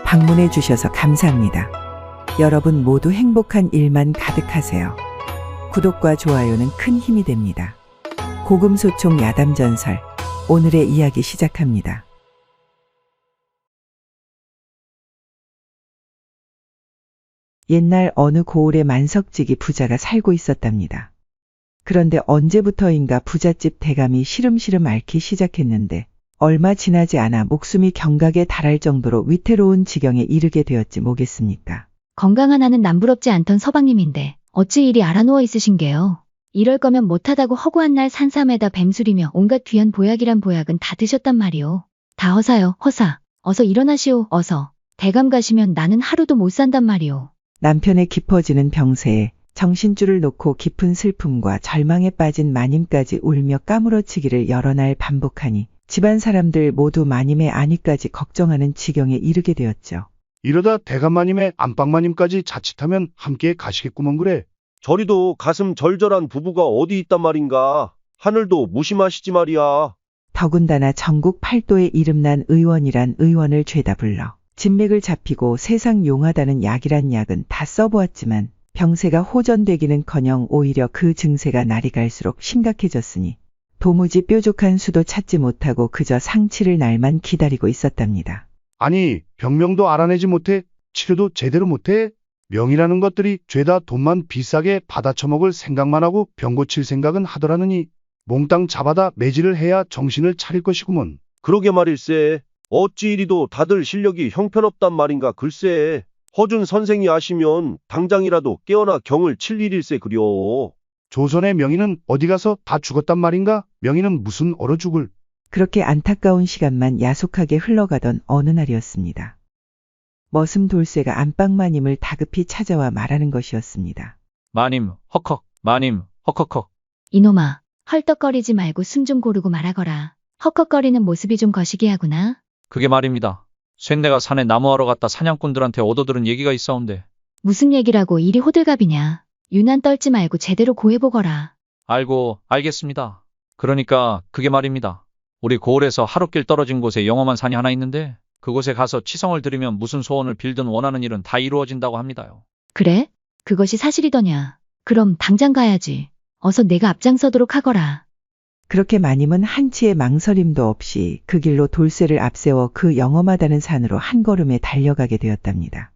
방문해 주셔서 감사합니다. 여러분 모두 행복한 일만 가득하세요. 구독과 좋아요는 큰 힘이 됩니다. 고금소총 야담전설, 오늘의 이야기 시작합니다. 옛날 어느 고을에 만석지기 부자가 살고 있었답니다. 그런데 언제부터인가 부잣집 대감이 시름시름 앓기 시작했는데 얼마 지나지 않아 목숨이 경각에 달할 정도로 위태로운 지경에 이르게 되었지 뭐겠습니까? 건강 하나는 남부럽지 않던 서방님인데 어찌 이리 알아누워 있으신 게요. 이럴 거면 못하다고 허구한 날 산삼에다 뱀술이며 온갖 귀한 보약이란 보약은 다 드셨단 말이오. 다 허사요, 허사. 어서 일어나시오, 어서. 대감 가시면 나는 하루도 못 산단 말이오. 남편의 깊어지는 병세에 정신줄을 놓고 깊은 슬픔과 절망에 빠진 마님까지 울며 까무러치기를 여러 날 반복하니 집안 사람들 모두 마님의 안위까지 걱정하는 지경에 이르게 되었죠. 이러다 대감마님의 안방마님까지 자칫하면 함께 가시겠구먼 그래. 저리도 가슴 절절한 부부가 어디 있단 말인가. 하늘도 무심하시지 말이야. 더군다나 전국 팔도에 이름난 의원이란 의원을 죄다 불러 진맥을 잡히고 세상 용하다는 약이란 약은 다 써보았지만 병세가 호전되기는커녕 오히려 그 증세가 날이 갈수록 심각해졌으니 도무지 뾰족한 수도 찾지 못하고 그저 상치를 날만 기다리고 있었답니다. 아니, 병명도 알아내지 못해? 치료도 제대로 못해? 명이라는 것들이 죄다 돈만 비싸게 받아쳐먹을 생각만 하고 병 고칠 생각은 하더라느니 몽땅 잡아다 매질을 해야 정신을 차릴 것이구먼. 그러게 말일세. 어찌 이리도 다들 실력이 형편없단 말인가 글쎄. 허준 선생이 아시면 당장이라도 깨어나 경을 칠 일일세 그려. 조선의 명의는 어디 가서 다 죽었단 말인가? 명의는 무슨 얼어 죽을. 그렇게 안타까운 시간만 야속하게 흘러가던 어느 날이었습니다. 머슴 돌쇠가 안방마님을 다급히 찾아와 말하는 것이었습니다. 마님, 헉헉, 마님, 헉헉헉. 이놈아, 헐떡거리지 말고 숨 좀 고르고 말하거라. 헉헉거리는 모습이 좀 거시기 하구나. 그게 말입니다. 쇳내가 산에 나무하러 갔다 사냥꾼들한테 얻어들은 얘기가 있어온데. 무슨 얘기라고 이리 호들갑이냐. 유난 떨지 말고 제대로 고해보거라. 알겠습니다. 그러니까 그게 말입니다. 우리 고을에서 하루길 떨어진 곳에 영험한 산이 하나 있는데 그곳에 가서 치성을 드리면 무슨 소원을 빌든 원하는 일은 다 이루어진다고 합니다요. 그래? 그것이 사실이더냐. 그럼 당장 가야지. 어서 내가 앞장서도록 하거라. 그렇게 마님은 한치의 망설임도 없이 그 길로 돌쇠를 앞세워 그 영험하다는 산으로 한 걸음에 달려가게 되었답니다.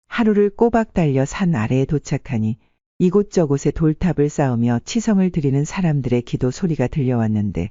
하루를 꼬박 달려 산 아래에 도착하니 이곳저곳에 돌탑을 쌓으며 치성을 드리는 사람들의 기도 소리가 들려왔는데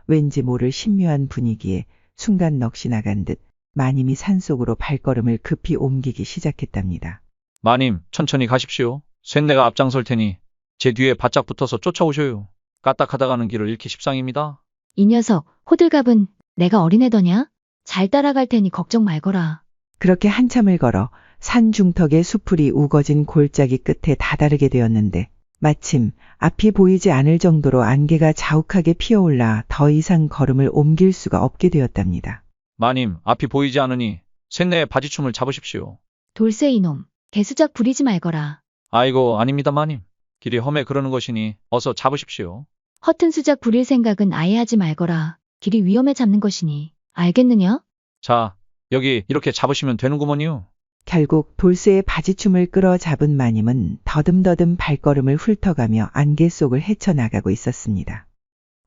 왠지 모를 신묘한 분위기에 순간 넋이 나간 듯 마님이 산속으로 발걸음을 급히 옮기기 시작했답니다. 마님, 천천히 가십시오. 쇳내가 앞장설 테니 제 뒤에 바짝 붙어서 쫓아오셔요. 까딱하다 가는 길을 잃기 십상입니다. 이 녀석, 호들갑은 내가 어린애더냐? 잘 따라갈 테니 걱정 말거라. 그렇게 한참을 걸어 산 중턱에 수풀이 우거진 골짜기 끝에 다다르게 되었는데 마침 앞이 보이지 않을 정도로 안개가 자욱하게 피어올라 더 이상 걸음을 옮길 수가 없게 되었답니다. 마님, 앞이 보이지 않으니 쇳내의 바지춤을 잡으십시오. 돌쇠 이놈, 개수작 부리지 말거라. 아이고, 아닙니다 마님. 길이 험해 그러는 것이니 어서 잡으십시오. 허튼 수작 부릴 생각은 아예 하지 말거라. 길이 위험해 잡는 것이니. 알겠느냐? 자, 여기 이렇게 잡으시면 되는구먼요. 결국 돌쇠의 바지춤을 끌어 잡은 마님은 더듬더듬 발걸음을 훑어가며 안개 속을 헤쳐나가고 있었습니다.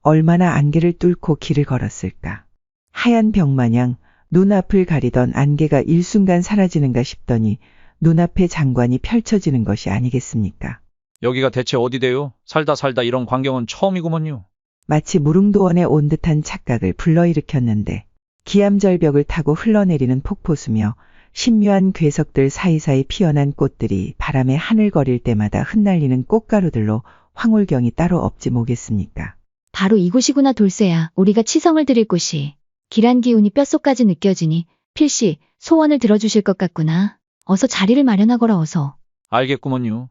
얼마나 안개를 뚫고 길을 걸었을까. 하얀 벽마냥 눈앞을 가리던 안개가 일순간 사라지는가 싶더니 눈앞에 장관이 펼쳐지는 것이 아니겠습니까? 여기가 대체 어디대요? 살다 이런 광경은 처음이구먼요. 마치 무릉도원에 온 듯한 착각을 불러일으켰는데 기암절벽을 타고 흘러내리는 폭포수며 신묘한 괴석들 사이사이 피어난 꽃들이 바람에 하늘거릴 때마다 흩날리는 꽃가루들로 황홀경이 따로 없지 뭐겠습니까? 바로 이곳이구나 돌쇠야. 우리가 치성을 드릴 곳이. 길한 기운이 뼛속까지 느껴지니 필시 소원을 들어주실 것 같구나. 어서 자리를 마련하거라 어서. 알겠구먼요.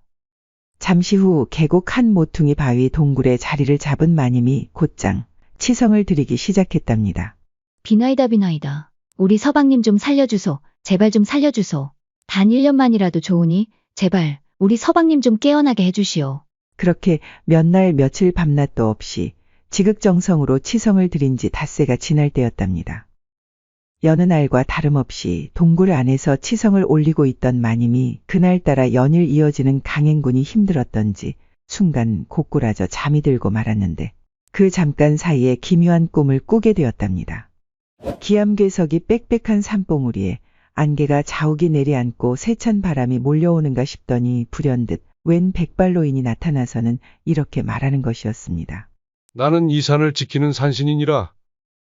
잠시 후 계곡 한 모퉁이 바위 동굴에 자리를 잡은 마님이 곧장 치성을 드리기 시작했답니다. 비나이다. 우리 서방님 좀 살려주소. 제발 좀 살려주소. 단 1년만이라도 좋으니 제발 우리 서방님 좀 깨어나게 해주시오. 그렇게 몇 날 며칠 밤낮도 없이 지극정성으로 치성을 드린 지 닷새가 지날 때였답니다. 여느 날과 다름없이 동굴 안에서 치성을 올리고 있던 마님이 그날따라 연일 이어지는 강행군이 힘들었던지 순간 고꾸라져 잠이 들고 말았는데 그 잠깐 사이에 기묘한 꿈을 꾸게 되었답니다. 기암괴석이 빽빽한 산봉우리에 안개가 자욱이 내려앉고 세찬 바람이 몰려오는가 싶더니 불현듯 웬 백발노인이 나타나서는 이렇게 말하는 것이었습니다. 나는 이 산을 지키는 산신이니라.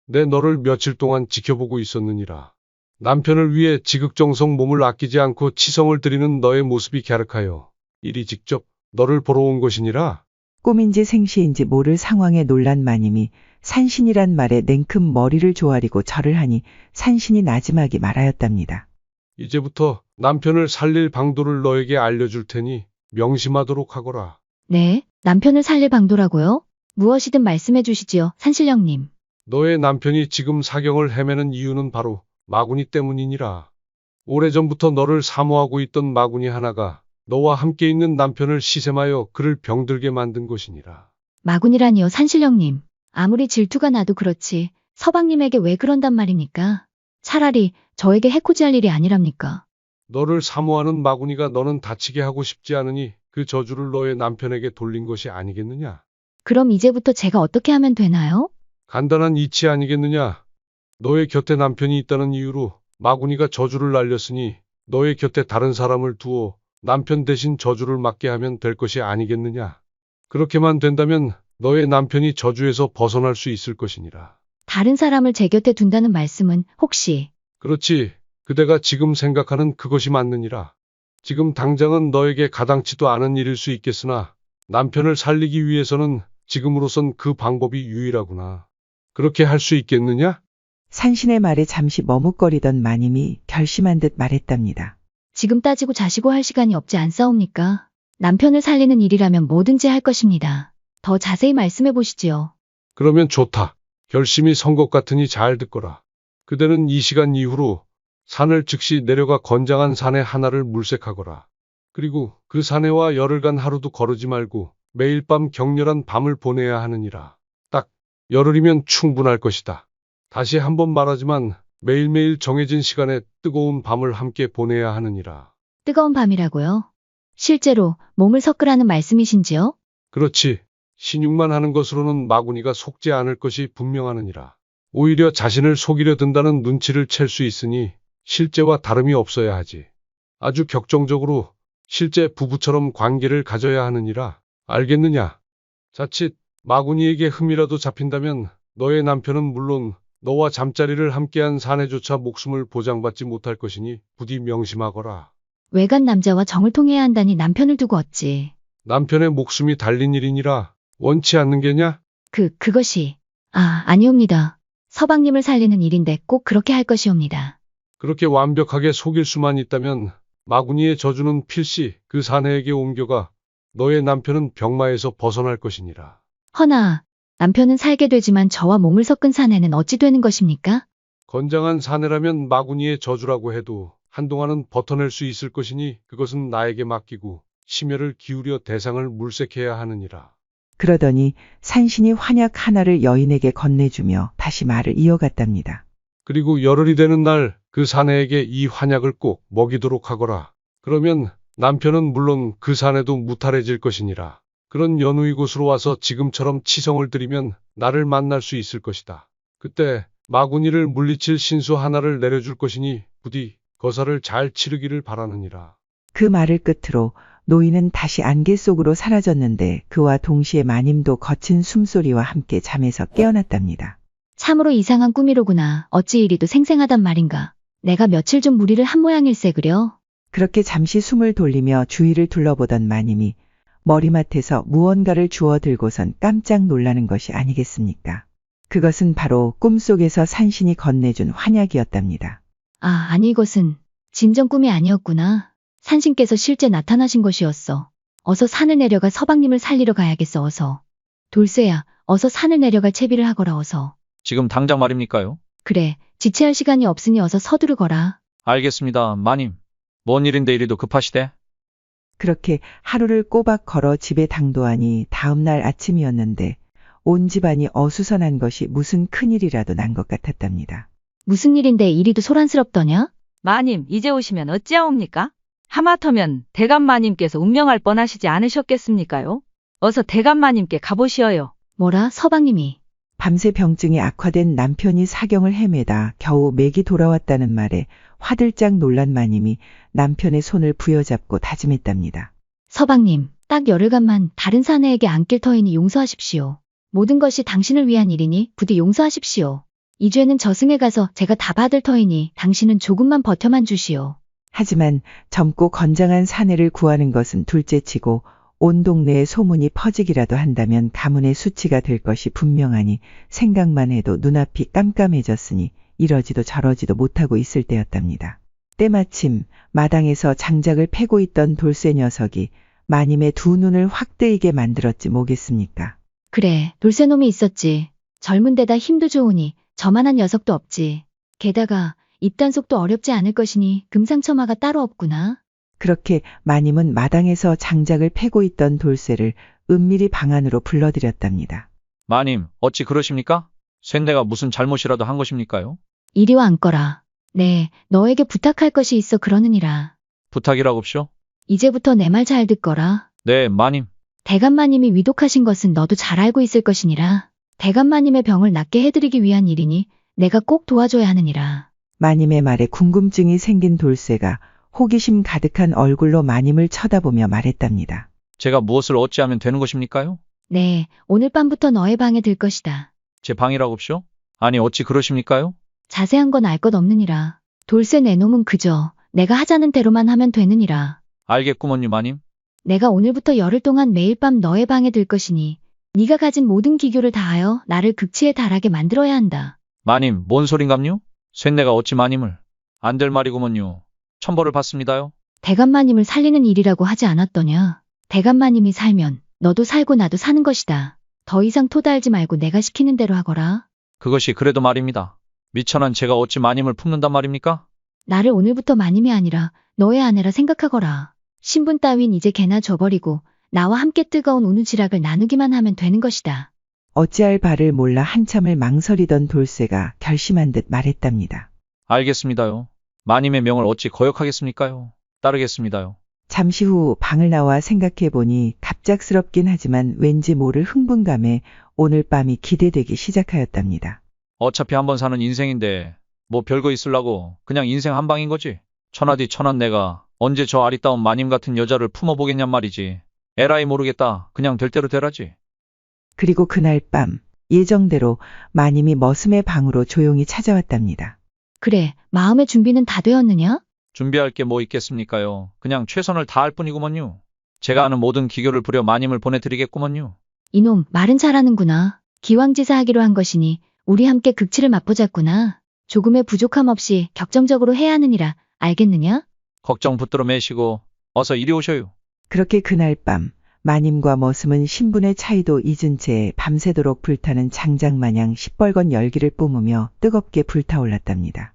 내 너를 며칠 동안 지켜보고 있었느니라. 남편을 위해 지극정성 몸을 아끼지 않고 치성을 드리는 너의 모습이 갸륵하여 이리 직접 너를 보러 온 것이니라. 꿈인지 생시인지 모를 상황에 놀란 마님이 산신이란 말에 냉큼 머리를 조아리고 절을 하니 산신이 나지막이 말하였답니다. 이제부터 남편을 살릴 방도를 너에게 알려줄 테니 명심하도록 하거라. 네, 남편을 살릴 방도라고요? 무엇이든 말씀해 주시지요, 산신령님. 너의 남편이 지금 사경을 헤매는 이유는 바로 마구니 때문이니라. 오래전부터 너를 사모하고 있던 마구니 하나가 너와 함께 있는 남편을 시샘하여 그를 병들게 만든 것이니라. 마군이라니요, 산신령님. 아무리 질투가 나도 그렇지 서방님에게 왜 그런단 말입니까? 차라리 저에게 해코지할 일이 아니랍니까? 너를 사모하는 마구니가 너는 다치게 하고 싶지 않으니 그 저주를 너의 남편에게 돌린 것이 아니겠느냐? 그럼 이제부터 제가 어떻게 하면 되나요? 간단한 이치 아니겠느냐? 너의 곁에 남편이 있다는 이유로 마구니가 저주를 날렸으니 너의 곁에 다른 사람을 두어 남편 대신 저주를 맞게 하면 될 것이 아니겠느냐? 그렇게만 된다면 너의 남편이 저주에서 벗어날 수 있을 것이니라. 다른 사람을 제 곁에 둔다는 말씀은 혹시 그렇지. 그대가 지금 생각하는 그것이 맞느니라. 지금 당장은 너에게 가당치도 않은 일일 수 있겠으나 남편을 살리기 위해서는 지금으로선 그 방법이 유일하구나. 그렇게 할 수 있겠느냐? 산신의 말에 잠시 머뭇거리던 마님이 결심한 듯 말했답니다. 지금 따지고 자시고 할 시간이 없지 않사옵니까? 남편을 살리는 일이라면 뭐든지 할 것입니다. 더 자세히 말씀해 보시지요. 그러면 좋다. 결심이 선 것 같으니 잘 듣거라. 그대는 이 시간 이후로 산을 즉시 내려가 건장한 산에 하나를 물색하거라. 그리고 그 산에와 열흘간 하루도 거르지 말고 매일 밤 격렬한 밤을 보내야 하느니라. 딱 열흘이면 충분할 것이다. 다시 한번 말하지만 매일매일 정해진 시간에 뜨거운 밤을 함께 보내야 하느니라. 뜨거운 밤이라고요? 실제로 몸을 섞으라는 말씀이신지요? 그렇지. 신용만 하는 것으로는 마구니가 속지 않을 것이 분명하느니라. 오히려 자신을 속이려 든다는 눈치를 챌 수 있으니 실제와 다름이 없어야 하지. 아주 격정적으로 실제 부부처럼 관계를 가져야 하느니라. 알겠느냐? 자칫 마구니에게 흠이라도 잡힌다면 너의 남편은 물론 너와 잠자리를 함께한 사내조차 목숨을 보장받지 못할 것이니 부디 명심하거라. 외간 남자와 정을 통해야 한다니 남편을 두고 어찌. 남편의 목숨이 달린 일이니라 원치 않는 게냐? 그것이. 아니옵니다. 서방님을 살리는 일인데 꼭 그렇게 할 것이옵니다. 그렇게 완벽하게 속일 수만 있다면 마구니의 저주는 필시 그 사내에게 옮겨가 너의 남편은 병마에서 벗어날 것이니라. 허나, 남편은 살게 되지만 저와 몸을 섞은 사내는 어찌 되는 것입니까? 건장한 사내라면 마구니의 저주라고 해도 한동안은 버텨낼 수 있을 것이니 그것은 나에게 맡기고 심혈을 기울여 대상을 물색해야 하느니라. 그러더니 산신이 환약 하나를 여인에게 건네주며 다시 말을 이어갔답니다. 그리고 열흘이 되는 날 그 사내에게 이 환약을 꼭 먹이도록 하거라. 그러면 남편은 물론 그 사내도 무탈해질 것이니라. 그런 연후이 곳으로 와서 지금처럼 치성을 드리면 나를 만날 수 있을 것이다. 그때 마구니를 물리칠 신수 하나를 내려줄 것이니 부디 거사를 잘 치르기를 바라느니라. 그 말을 끝으로 노인은 다시 안개 속으로 사라졌는데 그와 동시에 마님도 거친 숨소리와 함께 잠에서 깨어났답니다. 참으로 이상한 꿈이로구나. 어찌 이리도 생생하단 말인가. 내가 며칠 좀 무리를 한 모양일세 그려. 그렇게 잠시 숨을 돌리며 주위를 둘러보던 마님이 머리맡에서 무언가를 주워 들고선 깜짝 놀라는 것이 아니겠습니까? 그것은 바로 꿈속에서 산신이 건네준 환약이었답니다. 아니 이것은 진정 꿈이 아니었구나. 산신께서 실제 나타나신 것이었어. 어서 산을 내려가 서방님을 살리러 가야겠어 어서. 돌쇠야, 어서 산을 내려갈 채비를 하거라 어서. 지금 당장 말입니까요? 그래, 지체할 시간이 없으니 어서 서두르거라. 알겠습니다, 마님. 뭔 일인데 이리도 급하시대? 그렇게 하루를 꼬박 걸어 집에 당도하니 다음날 아침이었는데 온 집안이 어수선한 것이 무슨 큰일이라도 난 것 같았답니다. 무슨 일인데 이리도 소란스럽더냐? 마님, 이제 오시면 어찌하옵니까? 하마터면 대감마님께서 운명할 뻔하시지 않으셨겠습니까요? 어서 대감마님께 가보시어요. 뭐라 서방님이. 밤새 병증이 악화된 남편이 사경을 헤매다 겨우 맥이 돌아왔다는 말에 화들짝 놀란 마님이 남편의 손을 부여잡고 다짐했답니다. 서방님, 딱 열흘간만 다른 사내에게 안길 터이니 용서하십시오. 모든 것이 당신을 위한 일이니 부디 용서하십시오. 이 죄는 저승에 가서 제가 다 받을 터이니 당신은 조금만 버텨만 주시오. 하지만 젊고 건장한 사내를 구하는 것은 둘째치고 온 동네에 소문이 퍼지기라도 한다면 가문의 수치가 될 것이 분명하니 생각만 해도 눈앞이 깜깜해졌으니 이러지도 저러지도 못하고 있을 때였답니다. 때마침 마당에서 장작을 패고 있던 돌쇠 녀석이 마님의 두 눈을 확 뜨이게 만들었지 뭐겠습니까? 그래, 돌쇠놈이 있었지. 젊은 데다 힘도 좋으니 저만한 녀석도 없지. 게다가 입단속도 어렵지 않을 것이니 금상첨화가 따로 없구나. 그렇게 마님은 마당에서 장작을 패고 있던 돌쇠를 은밀히 방 안으로 불러들였답니다. 마님, 어찌 그러십니까? 쇳내가 무슨 잘못이라도 한 것입니까요? 이리와 앉거라. 네, 너에게 부탁할 것이 있어 그러느니라. 부탁이라고쇼? 이제부터 내 말 잘 듣거라. 네, 마님. 대감마님이 위독하신 것은 너도 잘 알고 있을 것이니라. 대감마님의 병을 낫게 해드리기 위한 일이니 내가 꼭 도와줘야 하느니라. 마님의 말에 궁금증이 생긴 돌쇠가 호기심 가득한 얼굴로 마님을 쳐다보며 말했답니다. 제가 무엇을 어찌하면 되는 것입니까요? 네, 오늘 밤부터 너의 방에 들 것이다. 제 방이라고쇼? 아니, 어찌 그러십니까요? 자세한 건 알 것 없느니라. 돌쇠 내 놈은 그저 내가 하자는 대로만 하면 되느니라. 알겠구먼요, 마님. 내가 오늘부터 열흘 동안 매일 밤 너의 방에 들 것이니 네가 가진 모든 기교를 다하여 나를 극치에 달하게 만들어야 한다. 마님, 뭔 소린감요? 쇳내가 어찌 마님을. 안 될 말이구먼요. 천벌을 받습니다요. 대감마님을 살리는 일이라고 하지 않았더냐. 대감마님이 살면 너도 살고 나도 사는 것이다. 더 이상 토달지 말고 내가 시키는 대로 하거라. 그것이 그래도 말입니다. 미천한 제가 어찌 마님을 품는단 말입니까? 나를 오늘부터 마님이 아니라 너의 아내라 생각하거라. 신분 따윈 이제 개나 줘버리고 나와 함께 뜨거운 우누지락을 나누기만 하면 되는 것이다. 어찌할 바를 몰라 한참을 망설이던 돌쇠가 결심한 듯 말했답니다. 알겠습니다요. 마님의 명을 어찌 거역하겠습니까요? 따르겠습니다요. 잠시 후 방을 나와 생각해보니 갑작스럽긴 하지만 왠지 모를 흥분감에 오늘 밤이 기대되기 시작하였답니다. 어차피 한번 사는 인생인데 뭐 별거 있으려고 그냥 인생 한 방인 거지. 천하디 천한 내가 언제 저 아리따운 마님 같은 여자를 품어보겠냔 말이지. 에라이 모르겠다. 그냥 될 대로 되라지. 그리고 그날 밤 예정대로 마님이 머슴의 방으로 조용히 찾아왔답니다. 그래, 마음의 준비는 다 되었느냐? 준비할 게 뭐 있겠습니까요. 그냥 최선을 다할 뿐이구먼요. 제가 아는 모든 기교를 부려 마님을 보내드리겠구먼요. 이놈 말은 잘하는구나. 기왕지사하기로 한 것이니 우리 함께 극치를 맛보자꾸나. 조금의 부족함 없이 격정적으로 해야 하느니라. 알겠느냐? 걱정 붙들어 매시고 어서 이리 오셔요. 그렇게 그날 밤 마님과 머슴은 신분의 차이도 잊은 채 밤새도록 불타는 장작마냥 시뻘건 열기를 뿜으며 뜨겁게 불타올랐답니다.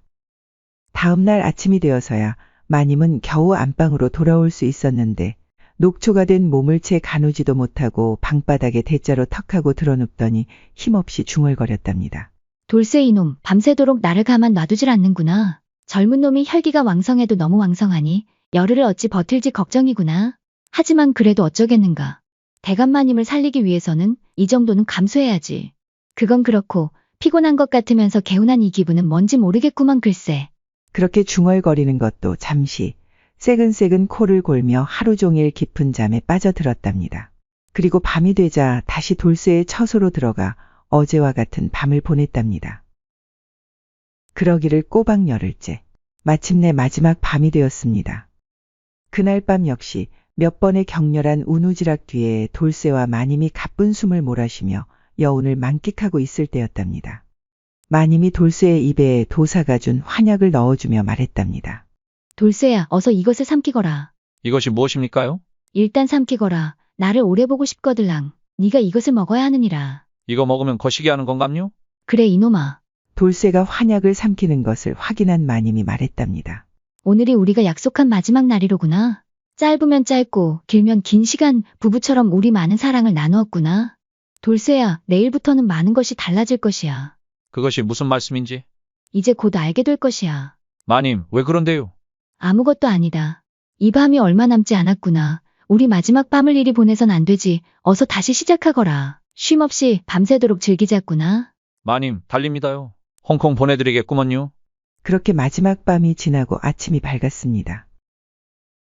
다음 날 아침이 되어서야 마님은 겨우 안방으로 돌아올 수 있었는데 녹초가 된 몸을 채 가누지도 못하고 방바닥에 대자로 턱하고 드러눕더니 힘없이 중얼거렸답니다. 돌쇠 이놈, 밤새도록 나를 가만 놔두질 않는구나. 젊은 놈이 혈기가 왕성해도 너무 왕성하니 열흘을 어찌 버틸지 걱정이구나. 하지만 그래도 어쩌겠는가. 대감마님을 살리기 위해서는 이 정도는 감수해야지. 그건 그렇고 피곤한 것 같으면서 개운한 이 기분은 뭔지 모르겠구먼 글쎄. 그렇게 중얼거리는 것도 잠시 새근새근 코를 골며 하루 종일 깊은 잠에 빠져들었답니다. 그리고 밤이 되자 다시 돌쇠의 처소로 들어가 어제와 같은 밤을 보냈답니다. 그러기를 꼬박 열흘째. 마침내 마지막 밤이 되었습니다. 그날 밤 역시 몇 번의 격렬한 우누지락 뒤에 돌쇠와 마님이 가쁜 숨을 몰아쉬며 여운을 만끽하고 있을 때였답니다. 마님이 돌쇠의 입에 도사가 준 환약을 넣어주며 말했답니다. 돌쇠야, 어서 이것을 삼키거라. 이것이 무엇입니까요? 일단 삼키거라. 나를 오래 보고 싶거들랑. 네가 이것을 먹어야 하느니라. 이거 먹으면 거시기 하는 건감요? 그래 이놈아. 돌쇠가 환약을 삼키는 것을 확인한 마님이 말했답니다. 오늘이 우리가 약속한 마지막 날이로구나. 짧으면 짧고 길면 긴 시간 부부처럼 우리 많은 사랑을 나누었구나. 돌쇠야, 내일부터는 많은 것이 달라질 것이야. 그것이 무슨 말씀인지? 이제 곧 알게 될 것이야. 마님, 왜 그런데요? 아무것도 아니다. 이 밤이 얼마 남지 않았구나. 우리 마지막 밤을 이리 보내선 안 되지. 어서 다시 시작하거라. 쉼 없이 밤새도록 즐기자꾸나. 마님, 달립니다요. 홍콩 보내드리겠구먼요. 그렇게 마지막 밤이 지나고 아침이 밝았습니다.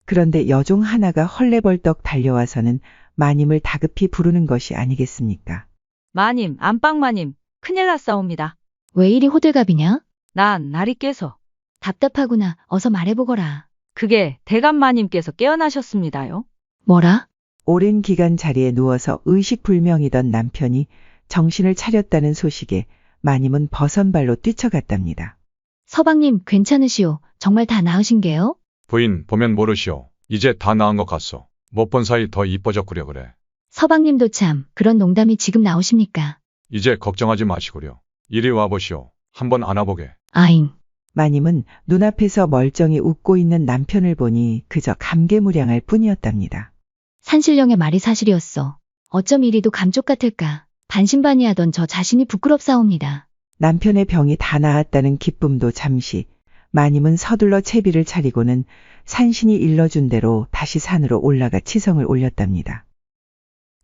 그런데 여종 하나가 헐레벌떡 달려와서는 마님을 다급히 부르는 것이 아니겠습니까? 마님, 안방마님, 큰일 났사옵니다. 왜 이리 호들갑이냐? 난 날이 깨서. 답답하구나. 어서 말해보거라. 그게 대감마님께서 깨어나셨습니다요. 뭐라? 오랜 기간 자리에 누워서 의식불명이던 남편이 정신을 차렸다는 소식에 마님은 버선발로 뛰쳐갔답니다. 서방님, 괜찮으시오. 정말 다 나으신 게요? 부인 보면 모르시오. 이제 다 나은 것 같소. 못 본 사이 더 이뻐졌구려 그래. 서방님도 참, 그런 농담이 지금 나오십니까? 이제 걱정하지 마시구려. 이리 와보시오. 한번 안아보게. 아잉. 마님은 눈앞에서 멀쩡히 웃고 있는 남편을 보니 그저 감개무량할 뿐이었답니다. 산신령의 말이 사실이었어. 어쩜 이리도 감쪽 같을까. 반신반의하던 저 자신이 부끄럽사옵니다. 남편의 병이 다 나았다는 기쁨도 잠시, 마님은 서둘러 채비를 차리고는 산신이 일러준 대로 다시 산으로 올라가 치성을 올렸답니다.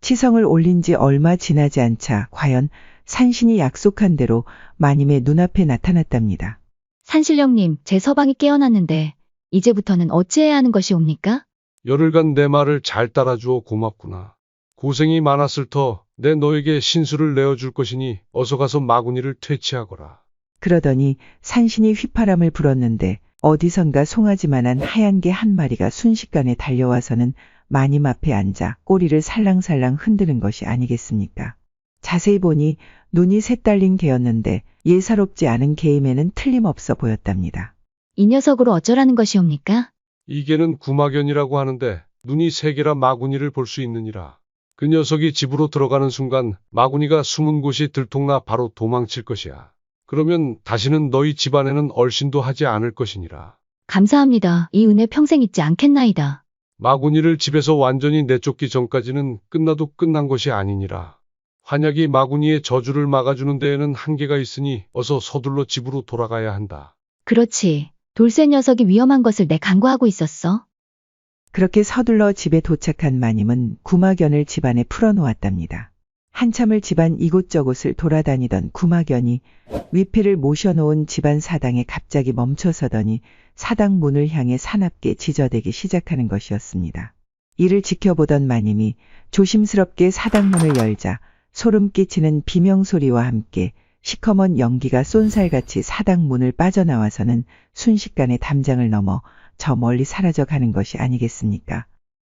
치성을 올린 지 얼마 지나지 않자 과연 산신이 약속한 대로 마님의 눈앞에 나타났답니다. 산신령님, 제 서방이 깨어났는데 이제부터는 어찌해야 하는 것이옵니까? 열흘간 내 말을 잘 따라주어 고맙구나. 고생이 많았을 터 내 너에게 신수를 내어줄 것이니 어서 가서 마구니를 퇴치하거라. 그러더니 산신이 휘파람을 불었는데 어디선가 송아지만한 하얀 개 한 마리가 순식간에 달려와서는 마님 앞에 앉아 꼬리를 살랑살랑 흔드는 것이 아니겠습니까? 자세히 보니 눈이 셋 달린 개였는데 예사롭지 않은 개임에는 틀림없어 보였답니다. 이 녀석으로 어쩌라는 것이옵니까? 이 개는 구마견이라고 하는데 눈이 세 개라 마구니를 볼 수 있느니라. 그 녀석이 집으로 들어가는 순간 마구니가 숨은 곳이 들통나 바로 도망칠 것이야. 그러면 다시는 너희 집안에는 얼씬도 하지 않을 것이니라. 감사합니다. 이 은혜 평생 잊지 않겠나이다. 마구니를 집에서 완전히 내쫓기 전까지는 끝나도 끝난 것이 아니니라. 환약이 마구니의 저주를 막아주는 데에는 한계가 있으니 어서 서둘러 집으로 돌아가야 한다. 그렇지. 돌쇠 녀석이 위험한 것을 내 간과하고 있었어. 그렇게 서둘러 집에 도착한 마님은 구마견을 집안에 풀어놓았답니다. 한참을 집안 이곳저곳을 돌아다니던 구마견이 위패를 모셔놓은 집안 사당에 갑자기 멈춰서더니 사당 문을 향해 사납게 지저대기 시작하는 것이었습니다. 이를 지켜보던 마님이 조심스럽게 사당 문을 열자 소름 끼치는 비명소리와 함께 시커먼 연기가 쏜살같이 사당 문을 빠져나와서는 순식간에 담장을 넘어 저 멀리 사라져 가는 것이 아니겠습니까?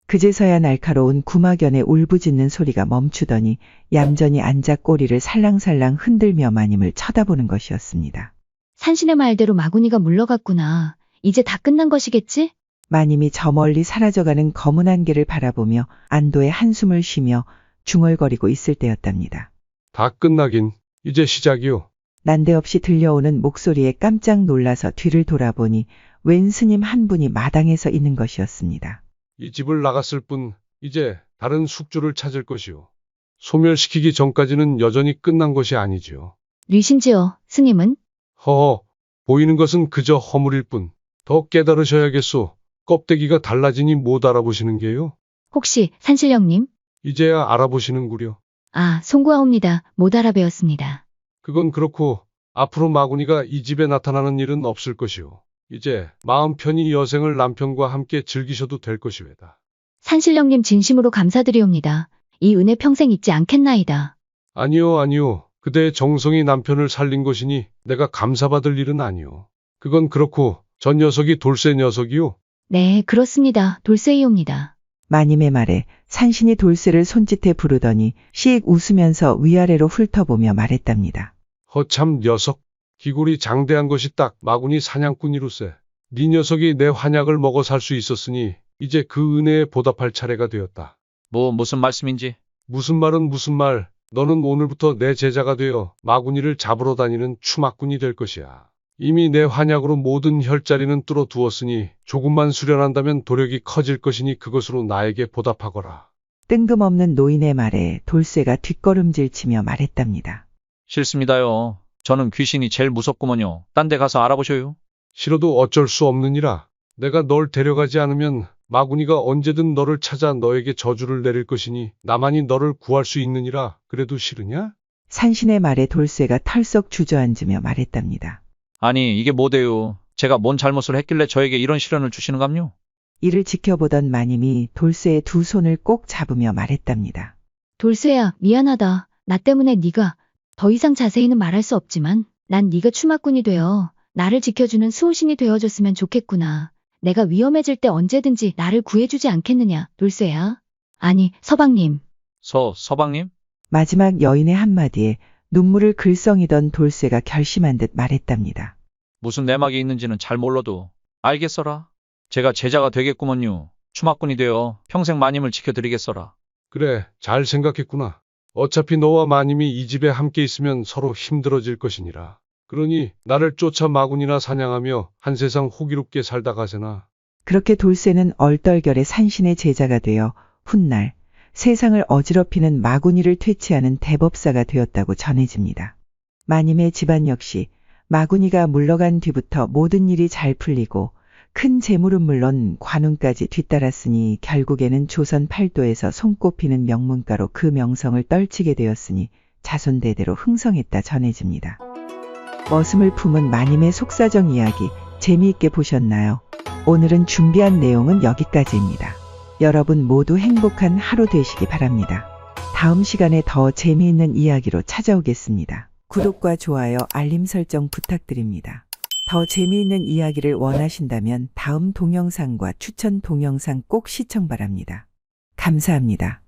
그제서야 날카로운 구마견의 울부짖는 소리가 멈추더니 얌전히 앉아 꼬리를 살랑살랑 흔들며 마님을 쳐다보는 것이었습니다. 산신의 말대로 마구니가 물러갔구나. 이제 다 끝난 것이겠지? 마님이 저 멀리 사라져가는 검은 안개를 바라보며 안도의 한숨을 쉬며 중얼거리고 있을 때였답니다. 다 끝나긴 이제 시작이요. 난데없이 들려오는 목소리에 깜짝 놀라서 뒤를 돌아보니 웬 스님 한 분이 마당에 서 있는 것이었습니다. 이 집을 나갔을 뿐 이제 다른 숙주를 찾을 것이요. 소멸시키기 전까지는 여전히 끝난 것이 아니지요. 뉘신지요, 스님은? 허허, 보이는 것은 그저 허물일 뿐. 더 깨달으셔야겠소. 껍데기가 달라지니 못 알아보시는 게요. 혹시 산신령님? 이제야 알아보시는구려. 아, 송구하옵니다. 못 알아배웠습니다. 그건 그렇고 앞으로 마구니가 이 집에 나타나는 일은 없을 것이오. 이제 마음 편히 여생을 남편과 함께 즐기셔도 될 것이외다. 산신령님 진심으로 감사드리옵니다. 이 은혜 평생 잊지 않겠나이다. 아니요, 아니요. 그대의 정성이 남편을 살린 것이니 내가 감사받을 일은 아니오. 그건 그렇고 전 녀석이 돌쇠 녀석이요. 네, 그렇습니다. 돌쇠이옵니다. 마님의 말에 산신이 돌쇠를 손짓해 부르더니 씩 웃으면서 위아래로 훑어보며 말했답니다. 허참 녀석. 기골이 장대한 것이 딱 마구니 사냥꾼이로세. 네 녀석이 내 환약을 먹어 살 수 있었으니 이제 그 은혜에 보답할 차례가 되었다. 무슨 말씀인지. 무슨 말은 무슨 말. 너는 오늘부터 내 제자가 되어 마구니를 잡으러 다니는 추막꾼이 될 것이야. 이미 내 환약으로 모든 혈자리는 뚫어 두었으니 조금만 수련한다면 도력이 커질 것이니 그것으로 나에게 보답하거라. 뜬금없는 노인의 말에 돌쇠가 뒷걸음질치며 말했답니다. 싫습니다요. 저는 귀신이 제일 무섭구먼요. 딴 데 가서 알아보셔요. 싫어도 어쩔 수 없느니라. 내가 널 데려가지 않으면 마구니가 언제든 너를 찾아 너에게 저주를 내릴 것이니 나만이 너를 구할 수 있느니라. 그래도 싫으냐? 산신의 말에 돌쇠가 털썩 주저앉으며 말했답니다. 아니, 이게 뭐대요? 제가 뭔 잘못을 했길래 저에게 이런 시련을 주시는감요? 이를 지켜보던 마님이 돌쇠의 두 손을 꼭 잡으며 말했답니다. 돌쇠야, 미안하다. 나 때문에 네가 더 이상 자세히는 말할 수 없지만 난 네가 추마꾼이 되어 나를 지켜주는 수호신이 되어줬으면 좋겠구나. 내가 위험해질 때 언제든지 나를 구해주지 않겠느냐, 돌쇠야. 아니, 서방님. 서방님? 마지막 여인의 한마디에 눈물을 글썽이던 돌쇠가 결심한 듯 말했답니다. 무슨 내막이 있는지는 잘 몰라도 알겠어라. 제가 제자가 되겠구먼요. 추마꾼이 되어 평생 마님을 지켜드리겠어라. 그래, 잘 생각했구나. 어차피 너와 마님이 이 집에 함께 있으면 서로 힘들어질 것이니라. 그러니 나를 쫓아 마군이나 사냥하며 한 세상 호기롭게 살다 가세나. 그렇게 돌쇠는 얼떨결에 산신의 제자가 되어 훗날 세상을 어지럽히는 마구니를 퇴치하는 대법사가 되었다고 전해집니다. 마님의 집안 역시 마구니가 물러간 뒤부터 모든 일이 잘 풀리고 큰 재물은 물론 관운까지 뒤따랐으니 결국에는 조선 팔도에서 손꼽히는 명문가로 그 명성을 떨치게 되었으니 자손대대로 흥성했다 전해집니다. 머슴을 품은 마님의 속사정 이야기 재미있게 보셨나요? 오늘은 준비한 내용은 여기까지입니다. 여러분 모두 행복한 하루 되시기 바랍니다. 다음 시간에 더 재미있는 이야기로 찾아오겠습니다. 구독과 좋아요, 알림 설정 부탁드립니다. 더 재미있는 이야기를 원하신다면 다음 동영상과 추천 동영상 꼭 시청 바랍니다. 감사합니다.